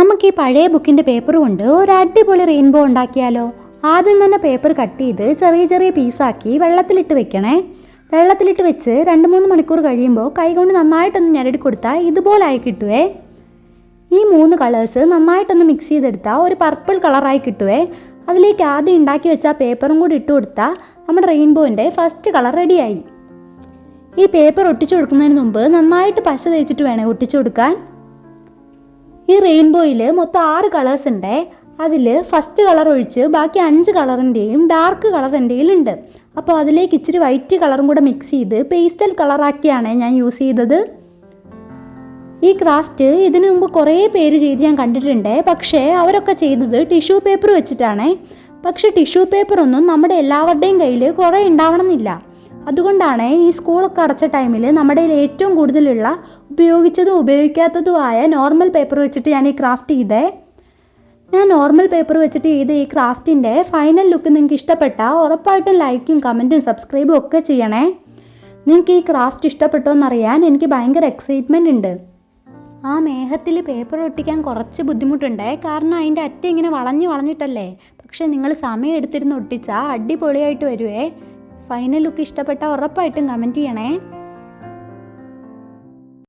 നമുക്ക് ഈ പഴയ ബുക്കിൻ്റെ പേപ്പർ കൊണ്ട് ഒരു അടിപൊളി റെയിൻബോ ഉണ്ടാക്കിയാലോ? ആദ്യം തന്നെ പേപ്പർ കട്ട് ചെയ്ത് ചെറിയ ചെറിയ പീസാക്കി വെള്ളത്തിലിട്ട് വെക്കണേ. വെള്ളത്തിലിട്ട് വെച്ച് 2-3 മണിക്കൂർ കഴിയുമ്പോൾ കൈകൊണ്ട് നന്നായിട്ടൊന്ന് ഞെരടി കൊടുത്താൽ ഇതുപോലെ ആയി കിട്ടുവേ. ഈ 3 കളേഴ്സ് നന്നായിട്ടൊന്ന് മിക്സ് ചെയ്തെടുത്താൽ ഒരു പർപ്പിൾ കളറായി കിട്ടുവേ. അതിലേക്ക് ആദ്യം ഉണ്ടാക്കി വെച്ച പേപ്പറും കൂടി ഇട്ട് കൊടുത്താൽ നമ്മുടെ റെയിൻബോൻ്റെ ഫസ്റ്റ് കളർ റെഡിയായി. ഈ പേപ്പർ ഒട്ടിച്ചു കൊടുക്കുന്നതിന് മുമ്പ് നന്നായിട്ട് പശ തേച്ചിട്ട് വേണേ ഒട്ടിച്ചു കൊടുക്കാൻ. ഈ റെയിൻബോയിൽ മൊത്തം 6 കളേഴ്സ് ഉണ്ട്. അതിൽ ഫസ്റ്റ് കളർ ഒഴിച്ച് ബാക്കി 5 കളറിൻ്റെയും ഡാർക്ക് കളർ എൻ്റെ കയ്യിലുണ്ട്. അപ്പോൾ അതിലേക്ക് ഇച്ചിരി വൈറ്റ് കളറും കൂടെ മിക്സ് ചെയ്ത് പേസ്റ്റൽ കളറാക്കിയാണ് ഞാൻ യൂസ് ചെയ്തത്. ഈ ക്രാഫ്റ്റ് ഇതിനു മുമ്പ് കുറേ പേര് ചെയ്ത് ഞാൻ കണ്ടിട്ടുണ്ട്. പക്ഷേ അവരൊക്കെ ചെയ്തത് ടിഷ്യൂ പേപ്പർ വെച്ചിട്ടാണ്. പക്ഷേ ടിഷ്യൂ പേപ്പറൊന്നും നമ്മുടെ എല്ലാവരുടെയും കയ്യിൽ കുറേ ഉണ്ടാവണമെന്നില്ല. അതുകൊണ്ടാണ് ഈ സ്കൂളൊക്കെ അടച്ച ടൈമിൽ നമ്മുടെ കയ്യിൽ ഏറ്റവും കൂടുതലുള്ള ഉപയോഗിച്ചതും ഉപയോഗിക്കാത്തതുമായ നോർമൽ പേപ്പർ വെച്ചിട്ട് ഞാൻ ഈ ക്രാഫ്റ്റ് ചെയ്തേ. ഞാൻ നോർമൽ പേപ്പർ വെച്ചിട്ട് ചെയ്ത ഈ ക്രാഫ്റ്റിൻ്റെ ഫൈനൽ ലുക്ക് നിങ്ങൾക്ക് ഇഷ്ടപ്പെട്ടാൽ ഉറപ്പായിട്ടും ലൈക്കും കമൻറ്റും സബ്സ്ക്രൈബും ഒക്കെ ചെയ്യണേ. നിങ്ങൾക്ക് ഈ ക്രാഫ്റ്റ് ഇഷ്ടപ്പെട്ടോ എന്നറിയാൻ എനിക്ക് ഭയങ്കര എക്സൈറ്റ്മെൻ്റ് ഉണ്ട്. ആ മേഘത്തിൽ പേപ്പർ ഒട്ടിക്കാൻ കുറച്ച് ബുദ്ധിമുട്ടുണ്ട്, കാരണം അതിൻ്റെ അറ്റം ഇങ്ങനെ വളഞ്ഞിട്ടല്ലേ. പക്ഷേ നിങ്ങൾ സമയം എടുത്തിരുന്ന് ഒട്ടിച്ചാൽ അടിപൊളിയായിട്ട് വരുവേ. ഫൈനൽ ലുക്ക് ഇഷ്ടപ്പെട്ടാൽ ഉറപ്പായിട്ടും കമൻറ്റ് ചെയ്യണേ.